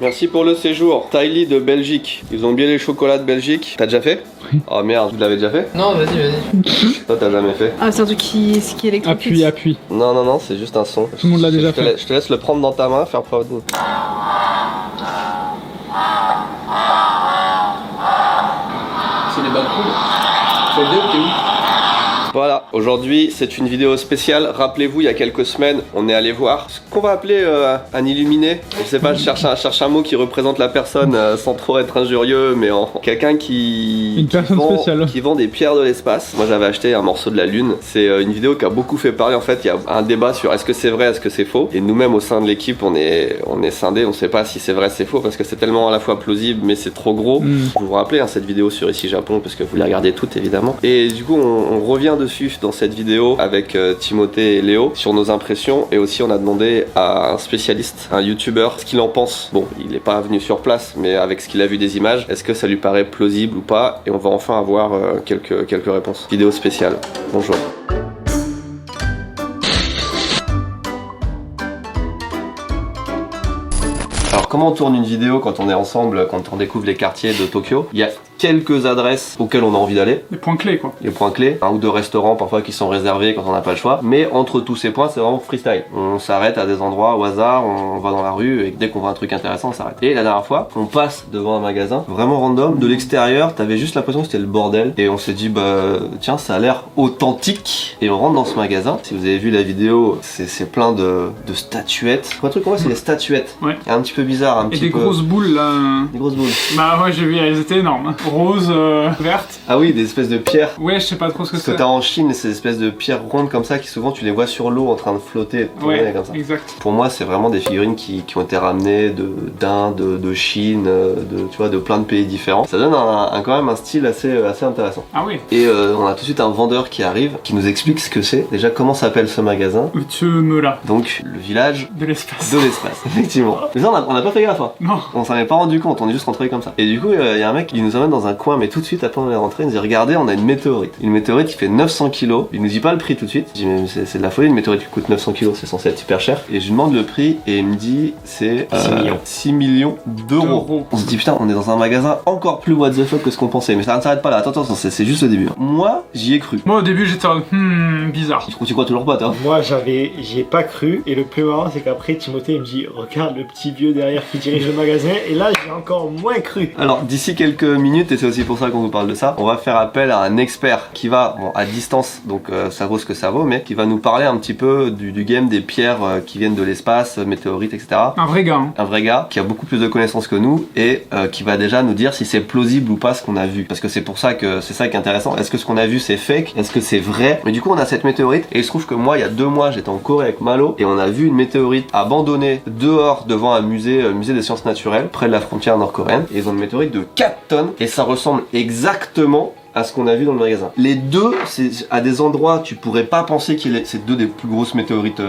Merci pour le séjour. Tylee de Belgique. Ils ont bien les chocolats de Belgique. T'as déjà fait? Oui. Oh merde, vous l'avez déjà fait? Non, vas-y. Toi, t'as jamais fait? Ah, c'est un truc qui électrocute. Appuie. Non, c'est juste un son. Tout le monde l'a déjà fait. Je te laisse le prendre dans ta main, faire preuve de... C'est les balcons. Fais deux, t'es où? Voilà, aujourd'hui c'est une vidéo spéciale. Rappelez-vous, il y a quelques semaines, on est allé voir ce qu'on va appeler un illuminé. Je sais pas, je cherche un mot qui représente la personne sans trop être injurieux, mais quelqu'un Une personne spéciale. qui vend des pierres de l'espace. Moi j'avais acheté un morceau de la lune. C'est une vidéo qui a beaucoup fait parler. En fait, il y a un débat sur est-ce que c'est vrai, est-ce que c'est faux. Et nous-mêmes au sein de l'équipe, on est scindés, on sait pas si c'est vrai, c'est faux, parce que c'est tellement à la fois plausible, mais c'est trop gros. Je vous rappelle cette vidéo sur Ici Japon, parce que vous la regardez toutes évidemment. Et du coup, on revient dessus dans cette vidéo avec Timothée et Léo sur nos impressions, et aussi on a demandé à un spécialiste, un youtubeur, ce qu'il en pense. Bon, il n'est pas venu sur place, mais avec ce qu'il a vu des images, est-ce que ça lui paraît plausible ou pas? Et on va enfin avoir quelques réponses. Vidéo spéciale. Bonjour. Alors comment on tourne une vidéo quand on est ensemble, quand on découvre les quartiers de Tokyo? Il y a quelques adresses auxquelles on a envie d'aller. Les points clés quoi. Les points clés, un ou deux restaurants parfois qui sont réservés quand on n'a pas le choix. Mais entre tous ces points, c'est vraiment freestyle. On s'arrête à des endroits au hasard, on va dans la rue et dès qu'on voit un truc intéressant, on s'arrête. Et la dernière fois, on passe devant un magasin, vraiment random, de l'extérieur, t'avais juste l'impression que c'était le bordel. Et on s'est dit, bah tiens, ça a l'air authentique. Et on rentre dans ce magasin. Si vous avez vu la vidéo, c'est plein de statuettes. Un truc qu'on voit, c'est les statuettes. Ouais. Un petit peu bizarre, un Et petit peu... grosses boules là. Des grosses boules. Bah ouais, j'ai vu, elles étaient énormes. Roses, vertes. Ah oui, des espèces de pierres. Ouais, je sais pas trop ce que Parce que c'est. t'as en Chine ces espèces de pierres rondes comme ça qui souvent tu les vois sur l'eau en train de flotter et de tourner Ouais, comme ça. exact. Pour moi, c'est vraiment des figurines qui ont été ramenées d'Inde, de Chine, tu vois, de plein de pays différents. Ça donne quand même un style assez intéressant. Ah oui. Et on a tout de suite un vendeur qui arrive, qui nous explique ce que c'est. Déjà, comment s'appelle ce magasin? Utsumura. Donc, le village De l'espace. de l'espace, effectivement. Mais ça, on n'a pas fait gaffe. Hein. Non. On s'en est pas rendu compte, on est juste rentré comme ça. Et du coup, il y a un mec qui nous emmène dans un coin, mais tout de suite, après on est rentré, il nous dit regardez, on a une météorite. Une météorite qui fait 900 kilos. Il nous dit pas le prix tout de suite. Je dis mais c'est de la folie, une météorite qui coûte 900 kilos, c'est censé être super cher. Et je lui demande le prix et il me dit c'est 6 millions d'euros. On se dit putain, on est dans un magasin encore plus what the fuck que ce qu'on pensait. Mais ça ne s'arrête pas là, attends, c'est juste le début. Moi, j'y ai cru. Moi au début j'étais en bizarre. Tu crois toujours pas, toi? Moi j'y ai pas cru, et le plus marrant c'est qu'après Timothée il me dit regarde le petit vieux derrière qui dirige le magasin, et là j'ai encore moins cru. Alors d'ici quelques minutes, et c'est aussi pour ça qu'on vous parle de ça, on va faire appel à un expert qui va, bon, à distance, donc ça vaut ce que ça vaut, mais qui va nous parler un petit peu du game des pierres qui viennent de l'espace, météorites, etc. Un vrai gars. Hein. Un vrai gars qui a beaucoup plus de connaissances que nous et qui va déjà nous dire si c'est plausible ou pas ce qu'on a vu. Parce que c'est pour ça que c'est ça qui est intéressant. Est-ce que ce qu'on a vu c'est fake? Est-ce que c'est vrai? Mais du coup on a cette météorite et il se trouve que moi il y a 2 mois j'étais en Corée avec Malo et on a vu une météorite abandonnée dehors devant un musée des sciences naturelles près de la frontière nord-coréenne. Et ils ont une météorite de 4 tonnes et ça ressemble exactement à ce qu'on a vu dans le magasin. Les deux, c'est à des endroits tu pourrais pas penser c'est deux des plus grosses météorites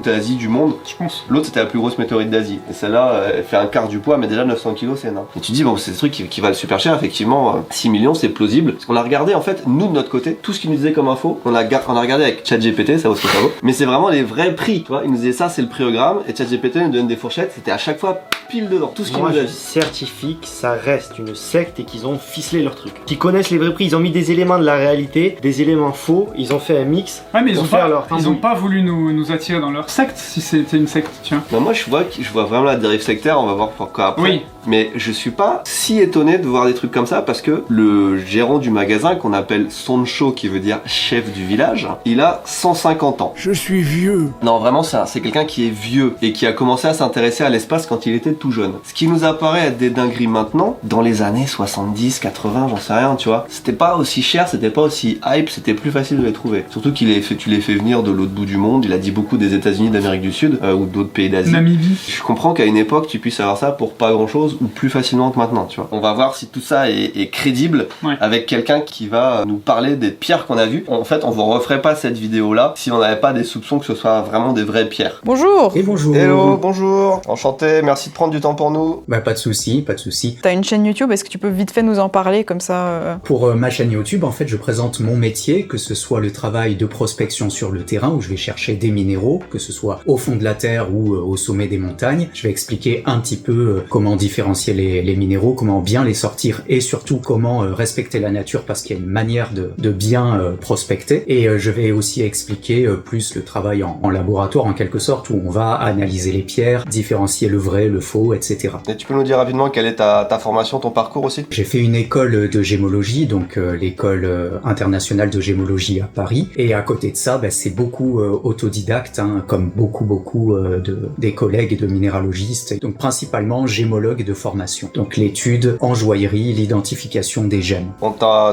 d'Asie du monde. Je pense. L'autre c'était la plus grosse météorite d'Asie. Et celle-là, elle fait un quart du poids, mais déjà 900 kilos c'est énorme. Et tu te dis bon c'est des trucs qui valent super cher, effectivement 6 millions c'est plausible. Parce qu'on a regardé en fait, nous de notre côté, tout ce qu'il nous disait comme info, on a regardé avec ChatGPT, ça vaut ce que ça vaut. Mais c'est vraiment les vrais prix, tu vois. Il nous disait ça c'est le prix-gramme et ChatGPT nous donne des fourchettes, c'était à chaque fois pile dedans. Tout ce qu'il nous Moi a je dit. certifie que ça reste une secte et qu'ils ont ficelé leur truc. Qu'ils connaissent les vrais prix, ils ont mis des éléments de la réalité, des éléments faux, ils ont fait un mix. Ouais mais pour ils faire leur ont pas voulu nous attirer dans leur secte si c'était une secte, tiens. Bah moi je vois vraiment la dérive sectaire, on va voir pourquoi après. Oui. Mais je suis pas si étonné de voir des trucs comme ça parce que le gérant du magasin qu'on appelle Soncho, qui veut dire chef du village, il a 150 ans. Je suis vieux. Non vraiment c'est quelqu'un qui est vieux et qui a commencé à s'intéresser à l'espace quand il était tout jeune. Ce qui nous apparaît être des dingueries maintenant, dans les années 70, 80, j'en sais rien, tu vois. C'était pas aussi cher, c'était pas aussi hype, c'était plus facile de les trouver. Surtout tu les fais venir de l'autre bout du monde, il a dit beaucoup des États-Unis d'Amérique du Sud ou d'autres pays d'Asie. Namibie. Je comprends qu'à une époque tu puisses avoir ça pour pas grand chose ou plus facilement que maintenant, tu vois. On va voir si tout ça est crédible avec quelqu'un qui va nous parler des pierres qu'on a vues. En fait, on vous referait pas cette vidéo là si on n'avait pas des soupçons que ce soit vraiment des vraies pierres. Bonjour. Et bonjour. Hello, bonjour, enchanté, merci de prendre du temps pour nous. Bah pas de souci, pas de souci. T'as une chaîne YouTube, est-ce que tu peux vite fait nous en parler comme ça Pour ma ma chaîne YouTube, en fait, je présente mon métier, que ce soit le travail de prospection sur le terrain où je vais chercher des minéraux, que ce soit au fond de la terre ou au sommet des montagnes. Je vais expliquer un petit peu comment différencier les minéraux, comment bien les sortir et surtout comment respecter la nature parce qu'il y a une manière de bien prospecter. Et je vais aussi expliquer plus le travail en laboratoire en quelque sorte où on va analyser les pierres, différencier le vrai, le faux, etc. Et tu peux nous dire rapidement quelle est ta formation, ton parcours aussi? J'ai fait une école de gémologie, donc l'école internationale de gémologie à Paris. Et à côté de ça, c'est beaucoup autodidacte, comme beaucoup des collègues de minéralogistes. Donc principalement gémologue de formation. Donc l'étude en joaillerie, l'identification des gemmes.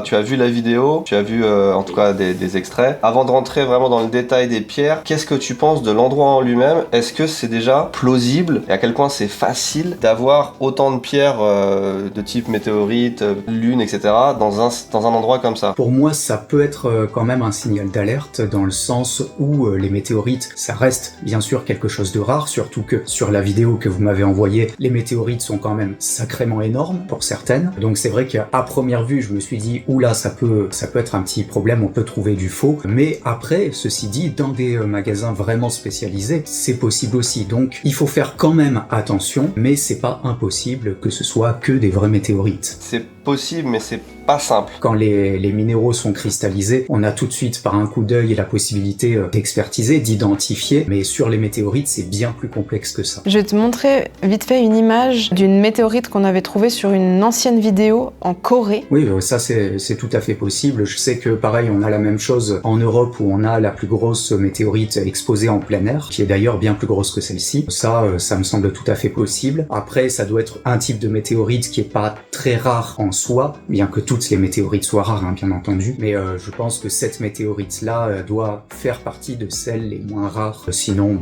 Tu as vu la vidéo, tu as vu en tout cas des extraits. Avant de rentrer vraiment dans le détail des pierres, qu'est-ce que tu penses de l'endroit en lui-même? Est-ce que c'est déjà plausible et à quel point c'est facile d'avoir autant de pierres de type météorite, lune, etc. dans un endroit comme ça? Pour moi, ça peut être quand même un signal d'alerte dans le sens où les météorites, ça reste bien sûr quelque chose de rare, surtout que sur la vidéo que vous m'avez envoyée, les météorites sont quand même sacrément énormes pour certaines. Donc c'est vrai qu'à première vue, je me suis dit, oula, ça peut être un petit problème, on peut trouver du faux. Mais après, ceci dit, dans des magasins vraiment spécialisés, c'est possible aussi. Donc il faut faire quand même attention, mais c'est pas impossible que ce soit que des vrais météorites. C'est possible, mais c'est pas simple. Quand les minéraux sont cristallisés, on a tout de suite par un coup d'œil la possibilité d'expertiser, d'identifier, mais sur les météorites, c'est bien plus complexe que ça. Je vais te montrer vite fait une image d'une météorite qu'on avait trouvée sur une ancienne vidéo en Corée. Oui, ça c'est tout à fait possible. Je sais que pareil, on a la même chose en Europe où on a la plus grosse météorite exposée en plein air, qui est d'ailleurs bien plus grosse que celle-ci. Ça me semble tout à fait possible. Après, ça doit être un type de météorite qui est pas très rare en soi, bien que toutes les météorites soient rares, bien entendu. Mais je pense que cette météorite-là doit faire partie de celles les moins rares. Sinon,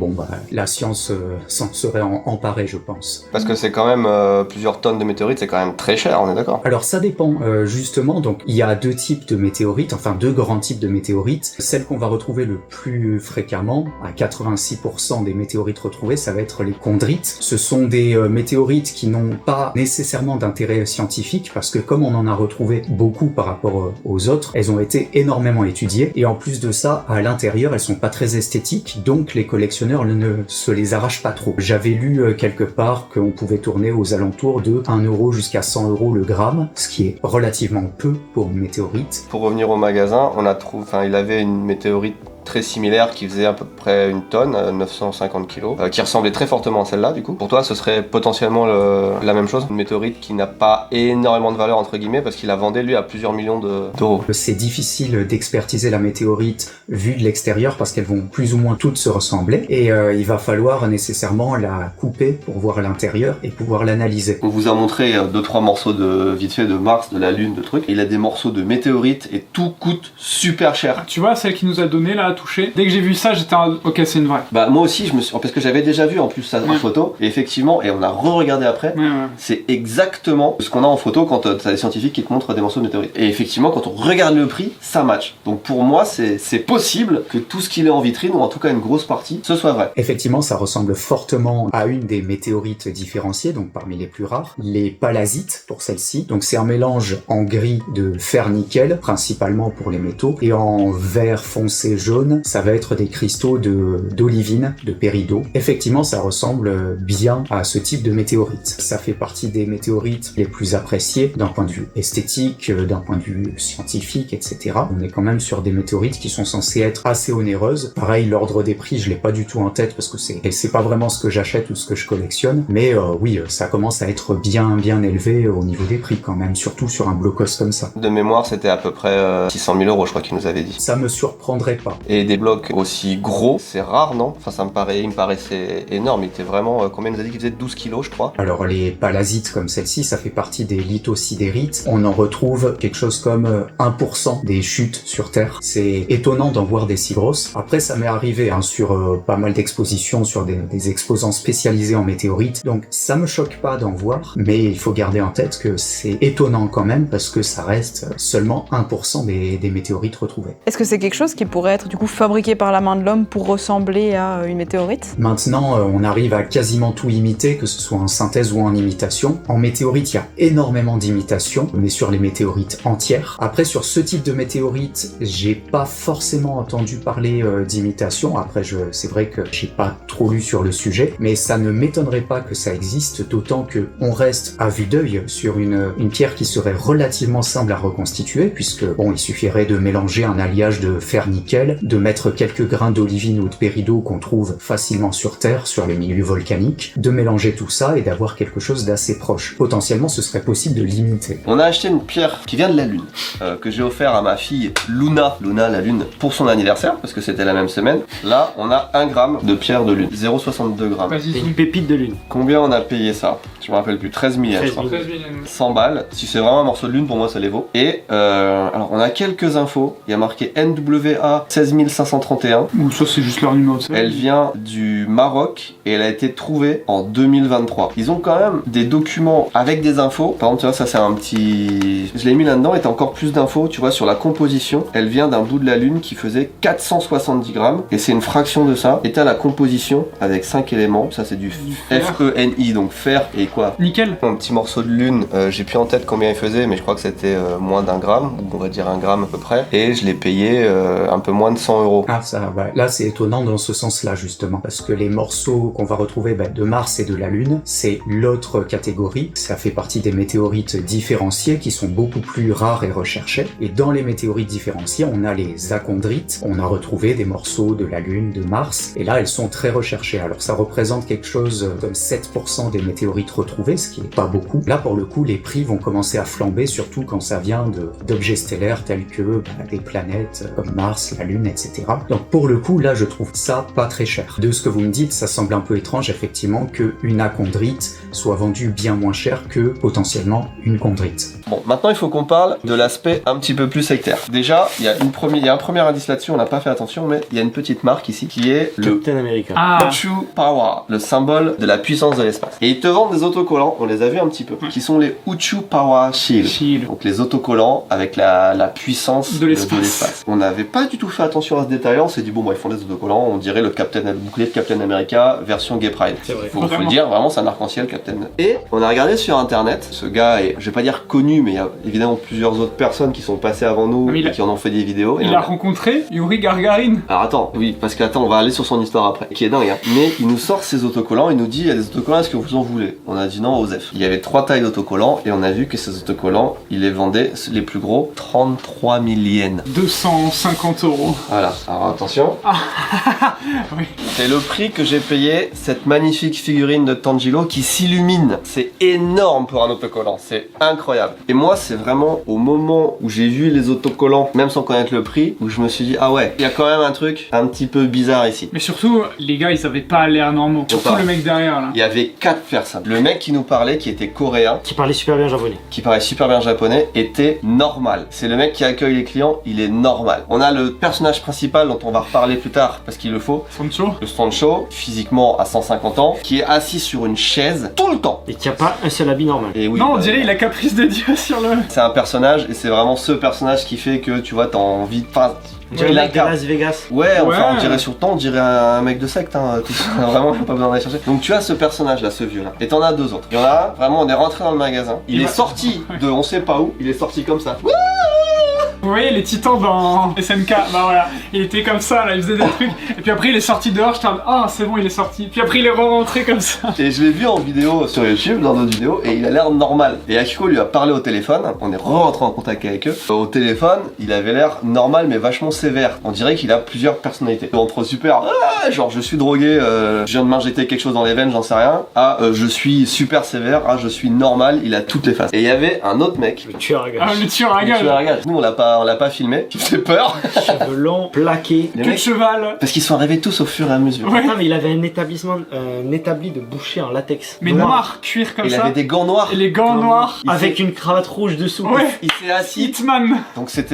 la science s'en serait emparée, je pense. Parce que c'est quand même plusieurs tonnes de météorites, c'est quand même très cher, on est d'accord? Alors ça dépend, justement. Donc il y a deux types de météorites, enfin deux grands types de météorites. Celle qu'on va retrouver le plus fréquemment, à 86% des météorites retrouvées, ça va être les chondrites. Ce sont des météorites qui n'ont pas nécessairement d'intérêt scientifique parce que comme on en a retrouvé beaucoup par rapport aux autres, elles ont été énormément étudiées et en plus de ça, à l'intérieur, elles sont pas très esthétiques, donc les collectionneurs ne se les arrachent pas trop. J'avais lu quelque part qu'on pouvait tourner aux alentours de 1 € jusqu'à 100 € le gramme, ce qui est relativement peu pour une météorite. Pour revenir au magasin, il avait une météorite très similaire qui faisait à peu près 1 tonne, 950 kilos, qui ressemblait très fortement à celle-là du coup. Pour toi, ce serait potentiellement la même chose, une météorite qui n'a pas énormément de valeur entre guillemets parce qu'il la vendait lui à plusieurs millions d'euros. C'est difficile d'expertiser la météorite vue de l'extérieur parce qu'elles vont plus ou moins toutes se ressembler et il va falloir nécessairement la couper pour voir l'intérieur et pouvoir l'analyser. On vous a montré 2-3 morceaux vite fait de Mars, de la Lune, de trucs. Il a des morceaux de météorites et tout coûte super cher. Tu vois, celle qui nous a donné là, touché. Dès que j'ai vu ça, j'étais ok, c'est une vraie. Moi aussi, parce que j'avais déjà vu en plus ça en photo, et effectivement, et on a re-regardé après, c'est exactement ce qu'on a en photo quand t'as des scientifiques qui te montrent des morceaux de météorites. Et effectivement, quand on regarde le prix, ça match. Donc pour moi, c'est possible que tout ce qu'il est en vitrine, ou en tout cas une grosse partie, ce soit vrai. Effectivement, ça ressemble fortement à une des météorites différenciées, donc parmi les plus rares, les palasites pour celle-ci. Donc c'est un mélange en gris de fer-nickel, principalement pour les métaux, et en vert foncé jaune, ça va être des cristaux d'olivine, de péridot. Effectivement, ça ressemble bien à ce type de météorite. Ça fait partie des météorites les plus appréciées d'un point de vue esthétique, d'un point de vue scientifique, etc. On est quand même sur des météorites qui sont censées être assez onéreuses. Pareil, l'ordre des prix, je l'ai pas du tout en tête parce que c'est pas vraiment ce que j'achète ou ce que je collectionne. Mais oui, ça commence à être bien élevé au niveau des prix quand même, surtout sur un blocos comme ça. De mémoire, c'était à peu près 600 000 €, je crois qu'il nous avait dit. Ça me surprendrait pas. Et des blocs aussi gros, c'est rare, non? Enfin, il me paraissait énorme. Il était vraiment, combien il nous a dit qu'il faisait 12 kilos, je crois. Alors, les palasites comme celle-ci, ça fait partie des lithosidérites. On en retrouve quelque chose comme 1% des chutes sur Terre. C'est étonnant d'en voir des si grosses. Après, ça m'est arrivé sur pas mal d'expositions, sur des exposants spécialisés en météorites. Donc, ça me choque pas d'en voir, mais il faut garder en tête que c'est étonnant quand même parce que ça reste seulement 1% des météorites retrouvées. Est-ce que c'est quelque chose qui pourrait être du coup coup fabriquée par la main de l'homme pour ressembler à une météorite. Maintenant, on arrive à quasiment tout imiter, que ce soit en synthèse ou en imitation. En météorite, il y a énormément d'imitations, mais sur les météorites entières. Après, sur ce type de météorite, j'ai pas forcément entendu parler d'imitation. Après, c'est vrai que j'ai pas trop lu sur le sujet, mais ça ne m'étonnerait pas que ça existe, d'autant que on reste à vue d'œil sur une pierre qui serait relativement simple à reconstituer, puisque bon, il suffirait de mélanger un alliage de fer-nickel, de mettre quelques grains d'olivine ou de péridot qu'on trouve facilement sur Terre, sur les milieux volcaniques, de mélanger tout ça et d'avoir quelque chose d'assez proche. Potentiellement, ce serait possible de l'imiter. On a acheté une pierre qui vient de la Lune, que j'ai offert à ma fille Luna la Lune, pour son anniversaire, parce que c'était la même semaine. Là, on a 1 gramme de pierre de Lune, 0,62 grammes. Vas-y, C'est une pépite de lune. Combien on a payé ça? Je me rappelle plus, 13 000 je crois. 13 000. 100 balles, si c'est vraiment un morceau de lune, pour moi ça les vaut. Et alors on a quelques infos, il y a marqué NWA 16531. Ou ça, c'est juste leur numéro de série. Elle vient du Maroc et elle a été trouvée en 2023. Ils ont quand même des documents avec des infos. Par exemple, tu vois, ça c'est un petit... Je l'ai mis là-dedans et t'as encore plus d'infos, tu vois, sur la composition. Elle vient d'un bout de la lune qui faisait 470 grammes et c'est une fraction de ça. Et t'as la composition avec 5 éléments. Ça c'est du fer. FENI, donc fer et quoi? Nickel. Un petit morceau de lune, j'ai plus en tête combien il faisait, mais je crois que c'était moins d'1 gramme, ou on va dire 1 gramme à peu près. Et je l'ai payé un peu moins de 100 €. Ah ça, ouais. Là c'est étonnant dans ce sens-là justement, parce que les morceaux qu'on va retrouver de Mars et de la Lune, c'est l'autre catégorie. Ça fait partie des météorites différenciées qui sont beaucoup plus rares et recherchées. Et dans les météorites différenciées, on a les achondrites. On a retrouvé des morceaux de la Lune, de Mars, et là elles sont très recherchées. Alors ça représente quelque chose comme 7% des météorites retrouvées, ce qui est pas beaucoup. Là pour le coup, les prix vont commencer à flamber, surtout quand ça vient d'objets stellaires tels que des planètes comme Mars, la Lune, etc. Donc pour le coup, là je trouve ça pas très cher. De ce que vous me dites, ça semble un peu étrange effectivement qu'une achondrite soit vendue bien moins cher que potentiellement une chondrite. Bon, maintenant il faut qu'on parle de l'aspect un petit peu plus sectaire. Déjà, il y a un premier indice là-dessus, on n'a pas fait attention, mais il y a une petite marque ici qui est le Captain America. Ah, Uchu Power, le symbole de la puissance de l'espace. Et ils te vendent des autocollants, on les a vus un petit peu, qui sont les Uchu Power Shield. Shield. Donc les autocollants avec la puissance De l'espace. On n'avait pas du tout fait attention à ce détail-là, on s'est dit bon bah ils font des autocollants, on dirait le bouclier de Captain America version Gay Pride. C'est vrai. Faut le Vraiment. dire, vraiment c'est un arc-en-ciel Captain. Et on a regardé sur internet, ce gars est, je vais pas dire connu, mais il y a évidemment plusieurs autres personnes qui sont passées avant nous Mais et qui en ont fait des vidéos. Il a rencontré Yuri Gagarin. Alors attends, oui, parce qu'attends, on va aller sur son histoire après, qui est dingue, hein. Mais il nous sort ses autocollants, il nous dit, il y a des autocollants, est-ce que vous en voulez? On a dit non, Osef. Il y avait 3 tailles d'autocollants, et on a vu que ces autocollants, il les vendait, les plus gros, 33 000 yens. 250 €. Voilà, alors attention. Oui. C'est le prix que j'ai payé cette magnifique figurine de Tanjiro qui s'illumine. C'est énorme pour un autocollant, c'est incroyable. Et moi, c'est vraiment au moment où j'ai vu les autocollants, même sans connaître le prix, où je me suis dit, ah ouais, il y a quand même un truc un petit peu bizarre ici. Mais surtout, les gars, ils avaient pas l'air normaux. Surtout pas. le mec derrière là. Il y avait 4 personnes. Le mec qui nous parlait, qui était coréen, Qui parlait super bien japonais. qui parlait super bien japonais, était normal. C'est le mec qui accueille les clients, il est normal. On a le personnage principal dont on va reparler plus tard, parce qu'il le faut. Sancho. Le Sancho, physiquement à 150 ans, qui est assis sur une chaise tout le temps. Et qui a pas un seul habit normal. Et oui, Non, on bah, dirait il a caprice de Dieu sur le. c'est un personnage et c'est vraiment ce personnage qui fait que tu vois, t'as envie de. Enfin, On dirait il le mec de incarne. Las Vegas. Ouais, enfin, Ouais. on dirait sur le temps, on dirait un mec de secte, hein, tout ça. Vraiment, il n'y a pas besoin d'aller chercher. Donc tu as ce personnage là, ce vieux là. Et t'en as 2 autres. Il y en a un, vraiment, on est rentré dans le magasin. Il est sorti de on sait pas où, il est sorti comme ça. Vous voyez les titans dans SNK, bah voilà, il était comme ça là, il faisait des trucs, et puis après il est sorti dehors, je t'en ah c'est bon il est sorti, puis après il est rentré comme ça. Et je l'ai vu en vidéo sur YouTube, dans d'autres vidéos, et il a l'air normal. Et Akiko lui a parlé au téléphone, on est rentré en contact avec eux. Au téléphone, il avait l'air normal mais vachement sévère. On dirait qu'il a plusieurs personnalités. Entre super, genre je suis drogué, je viens de m'injecter quelque chose dans les veines, j'en sais rien, à je suis super sévère, à je suis normal, il a toutes les faces. Et il y avait un autre mec, Le tueur à Ah gages. le tueur à le tueur gages, à gages. Nous on l'a pas filmé, il fait peur. Cheveux longs, plaqués. Les quel mecs, cheval. parce qu'ils sont arrivés tous au fur et à mesure. Ouais. Non mais il avait un établi de boucher en latex. Mais noir, cuir comme Il ça, avait des gants noirs. et les gants noirs. Il Avec s'est- une cravate rouge dessous. Ouais, Il s'est assis. Hitman. Donc c'est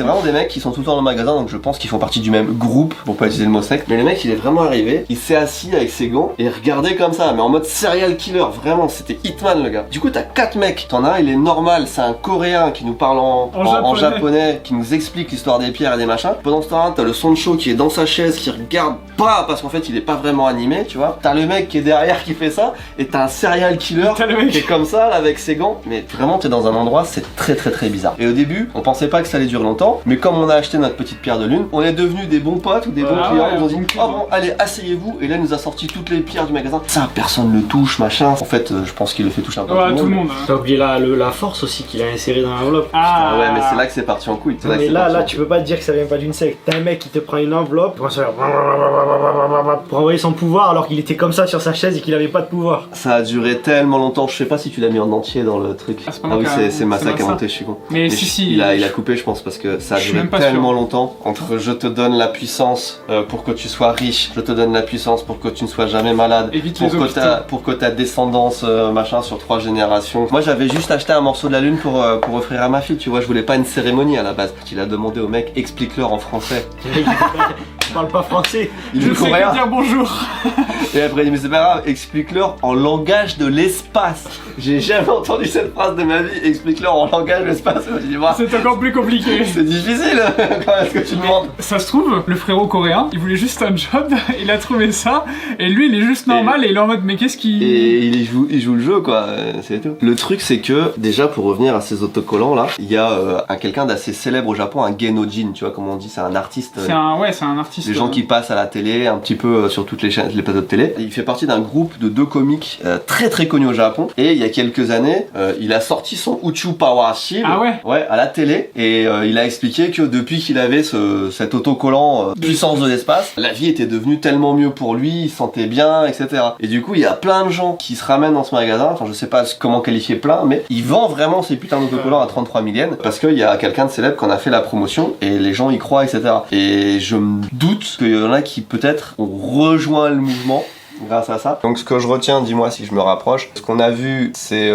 vraiment des mecs qui sont tout le temps dans le magasin, donc je pense qu'ils font partie du même groupe, pour pas utiliser le mot secte. Mais le mec il est vraiment arrivé, il s'est assis avec ses gants et regardait comme ça, mais en mode serial killer, vraiment c'était Hitman le gars. Du coup t'as 4 mecs, t'en as un il est normal, c'est un coréen qui nous parle en japonais japonais qui nous explique l'histoire des pierres et des machins. Pendant ce temps-là, t'as le Sancho qui est dans sa chaise, qui regarde pas parce qu'en fait il est pas vraiment animé, tu vois. T'as le mec qui est derrière qui fait ça, et t'as un serial killer qui est comme ça là avec ses gants. Mais vraiment t'es dans un endroit, c'est très très très bizarre. Et au début, on pensait pas que ça allait durer longtemps, mais comme on a acheté notre petite pierre de lune, on est devenus des bons potes ou des bons clients. Ils nous ont dit oh bon allez asseyez-vous, et là il nous a sorti toutes les pierres du magasin. Ça personne le touche machin. En fait je pense qu'il le fait toucher un peu à tout le monde. T'as oublié la force aussi qu'il a inséré dans l'enveloppe. Ah ouais mais c'est là que c'est parti en couille. Mais là tu peux pas te dire que ça vient pas d'une secte. T'as un mec qui te prend une enveloppe pour envoyer son pouvoir alors qu'il était comme ça sur sa chaise et qu'il avait pas de pouvoir. Ça a duré tellement longtemps, je sais pas si tu l'as mis en entier dans le truc. Ah oui c'est Massa qui a monté, je suis con. Mais si il a coupé je pense parce que ça a duré tellement longtemps. Entre je te donne la puissance pour que tu sois riche, je te donne la puissance pour que tu ne sois jamais malade, pour que ta descendance machin sur 3 générations. Moi j'avais juste acheté un morceau de la lune pour offrir à ma fille, tu vois, je voulais pas une cérémonie à la base. Il a demandé au mec explique-leur en français. Il parle pas français. Je sais que dire bonjour. Et après il dit mais c'est pas grave, explique-leur en langage de l'espace. J'ai jamais entendu cette phrase de ma vie, explique-leur en langage de l'espace. C'est encore plus compliqué. C'est difficile quand est-ce que tu demandes. Ça se trouve, le frérot coréen, il voulait juste un job, il a trouvé ça, et lui il est juste normal et il est en mode mais qu'est-ce qu'il... Et il joue le jeu quoi, c'est tout. Le truc c'est que, déjà pour revenir à ces autocollants là, il y a quelqu'un d'assez célèbre au Japon, un Genojin, tu vois comme on dit, c'est un artiste. C'est un artiste. Les gens qui passent à la télé, un petit peu sur toutes les chaînes, les plateaux de télé. Il fait partie d'un groupe de 2 comiques très très connus au Japon. Et il y a quelques années, il a sorti son Uchu Power Shield à la télé. Et il a expliqué que depuis qu'il avait cet autocollant puissance de l'espace, la vie était devenue tellement mieux pour lui, il se sentait bien, etc. Et du coup, il y a plein de gens qui se ramènent dans ce magasin. Enfin, je sais pas comment qualifier plein, mais il vend vraiment ces putains d'autocollants à 33 000 yens parce qu'il y a quelqu'un de célèbre qui en a fait la promotion et les gens y croient, etc. Et je me doute qu'il y en a qui peut-être ont rejoint le mouvement grâce à ça. Donc ce que je retiens, dis-moi si je me rapproche, ce qu'on a vu c'est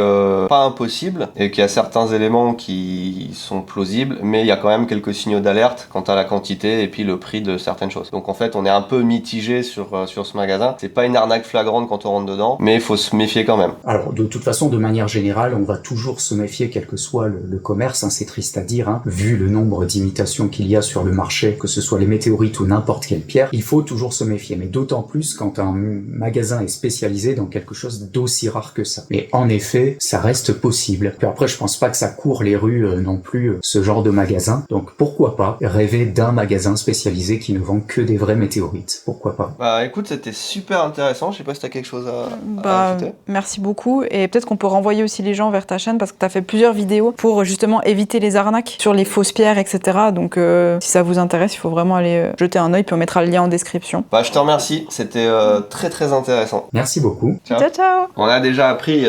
pas impossible et qu'il y a certains éléments qui sont plausibles, mais il y a quand même quelques signaux d'alerte quant à la quantité et puis le prix de certaines choses. Donc en fait on est un peu mitigé sur ce magasin. C'est pas une arnaque flagrante quand on rentre dedans, mais il faut se méfier quand même. Alors de toute façon, de manière générale, on va toujours se méfier quel que soit le commerce, hein, c'est triste à dire, hein, vu le nombre d'imitations qu'il y a sur le marché, que ce soit les météorites ou n'importe quelle pierre, il faut toujours se méfier, mais d'autant plus quand un magasin est spécialisé dans quelque chose d'aussi rare que ça. Mais en effet, ça reste possible. Puis après, je pense pas que ça court les rues non plus, ce genre de magasin. Donc pourquoi pas rêver d'un magasin spécialisé qui ne vend que des vrais météorites. Pourquoi pas. Bah écoute, c'était super intéressant. Je sais pas si t'as quelque chose à ajouter. Merci beaucoup. Et peut-être qu'on peut renvoyer aussi les gens vers ta chaîne parce que t'as fait plusieurs vidéos pour justement éviter les arnaques sur les fausses pierres, etc. Donc si ça vous intéresse, il faut vraiment aller jeter un œil, puis on mettra le lien en description. Bah je te remercie. C'était très très intéressant. Merci beaucoup. Ciao, ciao. On a déjà appris,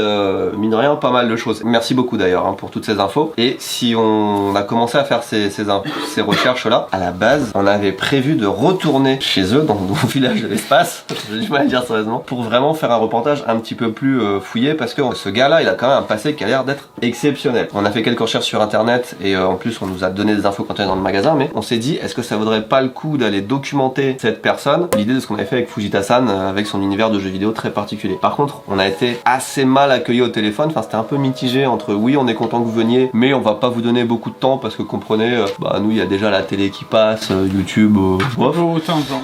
mine de rien, pas mal de choses. Merci beaucoup d'ailleurs pour toutes ces infos. Et si on a commencé à faire ces recherches-là, à la base, on avait prévu de retourner chez eux, dans le village de l'espace, j'ai du mal à le dire sérieusement, pour vraiment faire un reportage un petit peu plus fouillé, parce que ce gars-là, il a quand même un passé qui a l'air d'être exceptionnel. On a fait quelques recherches sur internet, et en plus on nous a donné des infos quand on est dans le magasin, mais on s'est dit, est-ce que ça vaudrait pas le coup d'aller documenter cette personne? L'idée de ce qu'on avait fait avec Fujita-san, avec son univers de jeux vidéo très particulier. Par contre, on a été assez mal accueillis au téléphone, enfin c'était un peu mitigé entre oui on est content que vous veniez, mais on va pas vous donner beaucoup de temps parce que comprenez, nous il y a déjà la télé qui passe, YouTube,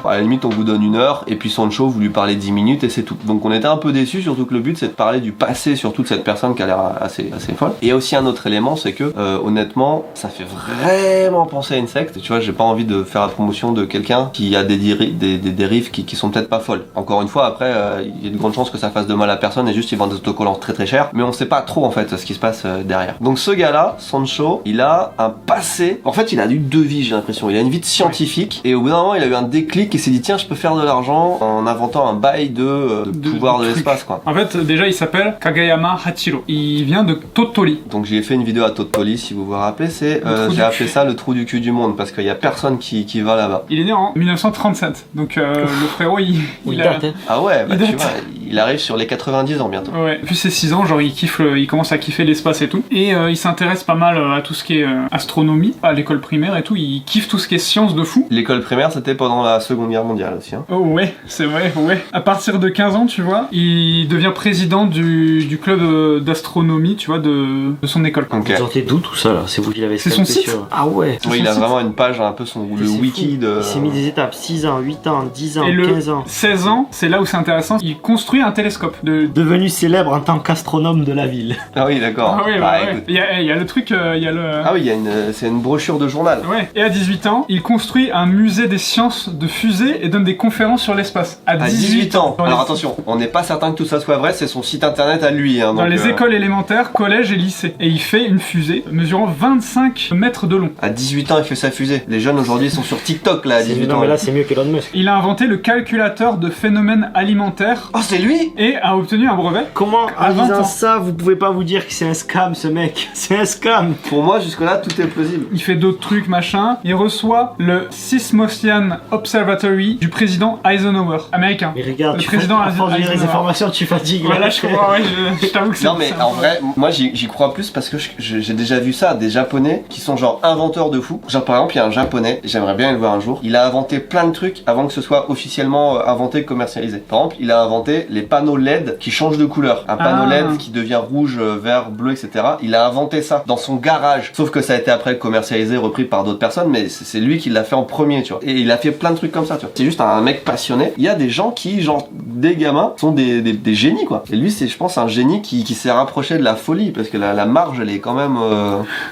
à la limite on vous donne 1 heure et puis Sancho vous lui parlez 10 minutes et c'est tout. Donc on était un peu déçus, surtout que le but c'est de parler du passé surtout de cette personne qui a l'air assez folle. Et il y a aussi un autre élément, c'est que honnêtement ça fait vraiment penser à une secte. Tu vois, j'ai pas envie de faire la promotion de quelqu'un qui a des dérives qui sont peut-être pas folles. Encore une fois, après il y a de grandes chances que ça fasse de mal à personne et juste ils vendent des autocollants très très chers, mais on sait pas trop en fait ce qui se passe derrière. Donc ce gars là, Sancho, il a un passé, en fait il a eu 2 vies, j'ai l'impression. Il a une vie de scientifique et au bout d'un moment il a eu un déclic et s'est dit tiens je peux faire de l'argent en inventant un bail de pouvoir de l'espace quoi. En fait déjà il s'appelle Kagayama Hachiro, il vient de Tottori. Donc j'ai fait une vidéo à Tottori si vous vous rappelez, c'est j'ai appelé ça le trou du cul du monde parce qu'il y a personne qui va là-bas. Il est né en 1937, donc le frérot il a... Ah ouais, bah tu vois, il arrive sur les 90 ans bientôt. Ouais, depuis ses 6 ans, genre il commence à kiffer l'espace et tout. Et il s'intéresse pas mal à tout ce qui est astronomie, à l'école primaire et tout. Il kiffe tout ce qui est science de fou. L'école primaire, c'était pendant la Seconde Guerre mondiale aussi. Hein. Oh ouais, c'est vrai, ouais. À partir de 15 ans, tu vois, il devient président du club d'astronomie, tu vois, de son école. Ok. Vous sortez d'où tout ça là? C'est vous qui l'avez C'est scalpé son site. sur... Ah ouais. Oui, il a vraiment une page, un peu le C'est wiki fou. de... Il s'est mis des étapes, 6 ans, 8 ans, 10 ans, Et le 15 ans. 16 ans, c'est là où c'est intéressant, il construit un télescope de... Devenu célèbre en tant qu'astronome de la ville. Ah oui, d'accord. Ah oui, Bah, ouais. écoute. Il y a le truc, il y a le... Ah oui, c'est une brochure de journal. Ouais, et à 18 ans, il construit un musée des sciences de fusée et donne des conférences sur l'espace. À À 18 ans. Dans Alors les- attention, on n'est pas certain que tout ça soit vrai, c'est son site internet à lui. Hein, Dans donc, les écoles élémentaires, collèges et lycées. Et il fait une fusée mesurant 25 mètres de long. À 18 ans, il fait sa fusée. Les jeunes aujourd'hui sont sur TikTok là, à 18 Non ans. mais là c'est mieux qu'Elon Musk. Il a inventé le calculateur de phénomènes alimentaires Oh, c'est lui? et a obtenu un brevet. Comment À en 20 disant ans. ça vous pouvez pas vous dire que c'est un scam ce mec? C'est un scam. Pour moi, jusque-là, tout est plausible. Il fait d'autres trucs, machin. Il reçoit le Seismosian Observatory du président Eisenhower, américain. Mais regarde, Le tu président à force de lire les Eisenhower. informations tu fatigues. Voilà, je comprends, ouais, je t'avoue que c'est... Non mais c'est un en peu- vrai, moi j'y crois plus parce que j'ai déjà vu ça, des japonais qui sont genre inventeurs de fou. Genre par exemple, il y a un japonais, j'aimerais bien le voir un jour, il a inventé plein de trucs avant que ce soit officiellement inventé, commercialisé. Par exemple, il a inventé les panneaux LED qui changent de couleur. Un panneau Ah. LED qui devient rouge, vert, bleu, etc. Il a inventé ça dans son garage. Sauf que ça a été après commercialisé, repris par d'autres personnes, mais c'est lui qui l'a fait en premier, tu vois. Et il a fait plein de trucs comme ça, tu vois. C'est juste un mec passionné. Il y a des gens qui, genre, des gamins, sont des génies, quoi. Et lui, c'est, je pense, un génie qui s'est rapproché de la folie, parce que la marge, elle est quand même...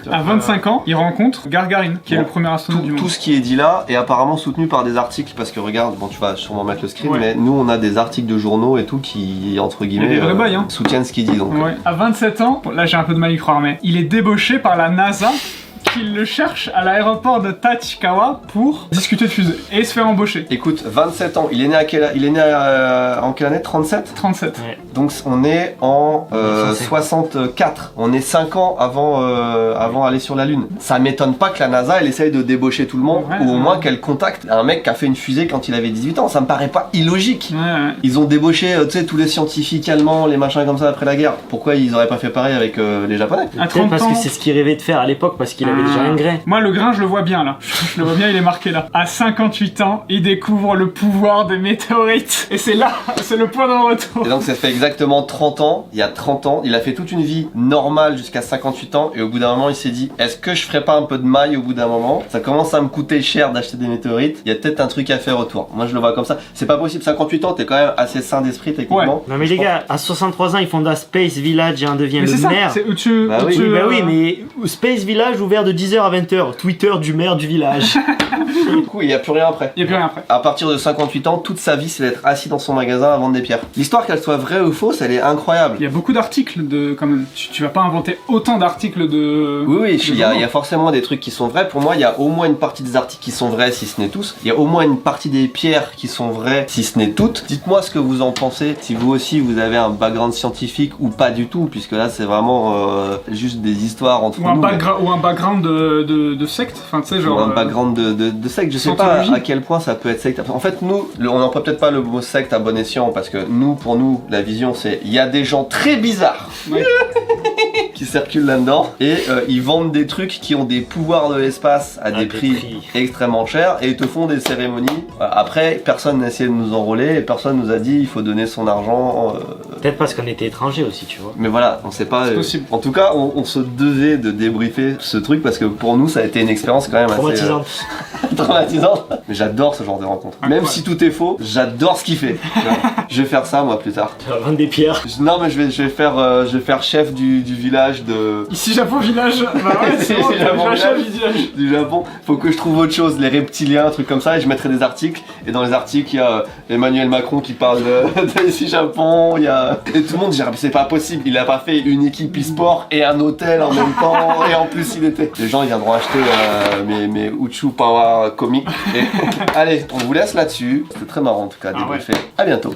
tu vois. À 25 ans, il rencontre Gargarine, qui est Bon, le premier astronaute du monde. Tout ce qui est dit là est apparemment soutenu par des articles, parce que regarde, bon, tu vas sûrement mettre le screen, Ouais. mais nous, on a des articles de journaux et tout qui, entre guillemets, des vrais bails, hein. soutiennent ce qu'il dit, donc... Ouais. À 27 ans, bon, là j'ai un peu de mal à y croire, mais il est débauché par la NASA qui le cherche à l'aéroport de Tachikawa pour discuter de fusée et se faire embaucher. Écoute, 27 ans, il est né en quelle année? 37? 37. Donc on est en 64. On est 5 ans avant d'aller sur la Lune. Ça m'étonne pas que la NASA elle essaye de débaucher tout le monde, Ouais, ou au ouais. moins qu'elle contacte un mec qui a fait une fusée quand il avait 18 ans. Ça me paraît pas illogique. Ouais. Ils ont débauché tu sais, tous les scientifiques allemands, les machins comme ça après la guerre. Pourquoi ils auraient pas fait pareil avec les Japonais? À Peut-être 30 parce ans. que c'est ce qu'il rêvait de faire à l'époque parce qu'il avait déjà un grain. Moi, le grain, je le vois bien là. Je le vois bien, il est marqué là. À 58 ans, il découvre le pouvoir des météorites. Et c'est là, c'est le point de retour. Et donc ça fait exactement 30 ans, il y a 30 ans, il a fait toute une vie normale jusqu'à 58 ans et au bout d'un moment il s'est dit est-ce que je ferais pas un peu de maille au bout d'un moment? Ça commence à me coûter cher d'acheter des météorites, il y a peut-être un truc à faire autour. Moi je le vois comme ça, c'est pas possible, 58 ans t'es quand même assez sain d'esprit techniquement. Non mais les gars, à 63 ans ils font un Space Village et en devient Mais c'est le ça, maire. c'est où tu... Bah où oui. tu, Oui, bah oui, mais Space Village ouvert de 10h à 20h. Twitter du maire du village. Du coup il y a plus rien après. Il y a plus rien après. À partir de 58 ans, toute sa vie c'est d'être assis dans son magasin à vendre des pierres. L'histoire qu'elle soit vraie ou fausse, elle est incroyable. Il y a beaucoup d'articles de... quand même. Tu vas pas inventer autant d'articles de... Oui, oui, de il y a forcément des trucs qui sont vrais. Pour moi, il y a au moins une partie des articles qui sont vrais, si ce n'est tous. Il y a au moins une partie des pierres qui sont vraies, si ce n'est toutes. Dites-moi ce que vous en pensez, si vous aussi vous avez un background scientifique ou pas du tout, puisque là c'est vraiment juste des histoires entre Ou un, nous. ou un background de secte. Enfin, tu sais, genre... Ou un background de secte, je sais pas Scientologie. à quel point ça peut être secte. En fait, nous, on n'emploie peut-être pas le mot secte à bon escient, parce que nous, pour nous, la vision c'est il y a des gens très bizarres Ouais. qui circulent là-dedans et ils vendent des trucs qui ont des pouvoirs de l'espace à des prix extrêmement chers et ils te font des cérémonies. Voilà. Après, personne n'a essayé de nous enrôler et personne nous a dit il faut donner son argent. Peut-être parce qu'on était étrangers aussi, tu vois. Mais voilà, on sait pas. C'est possible. En tout cas, on se devait de débriefer ce truc parce que pour nous, ça a été une expérience quand même Traumatisante. assez traumatisante. Mais j'adore ce genre de rencontre. Même si tout est faux, j'adore ce qu'il fait. Je vais faire ça moi plus tard. Tu vas vendre des pierres. Non mais je vais faire chef du village de Ici, Japon Village. Bah ouais, c'est bon, Japon t'as déjà Village. village. du Japon. Faut que je trouve autre chose, les reptiliens, un truc comme ça, et je mettrai des articles. Et dans les articles, il y a Emmanuel Macron qui parle de ici Japon. Il y a et tout le monde dit ah, mais c'est pas possible. Il a pas fait une équipe e-sport et un hôtel en même temps. Et en plus il était. Les gens ils viendront acheter mes Uchu Power comics. Et... Allez, on vous laisse là-dessus. C'était très marrant en tout cas. Ah ouais. Débriefé. À bientôt.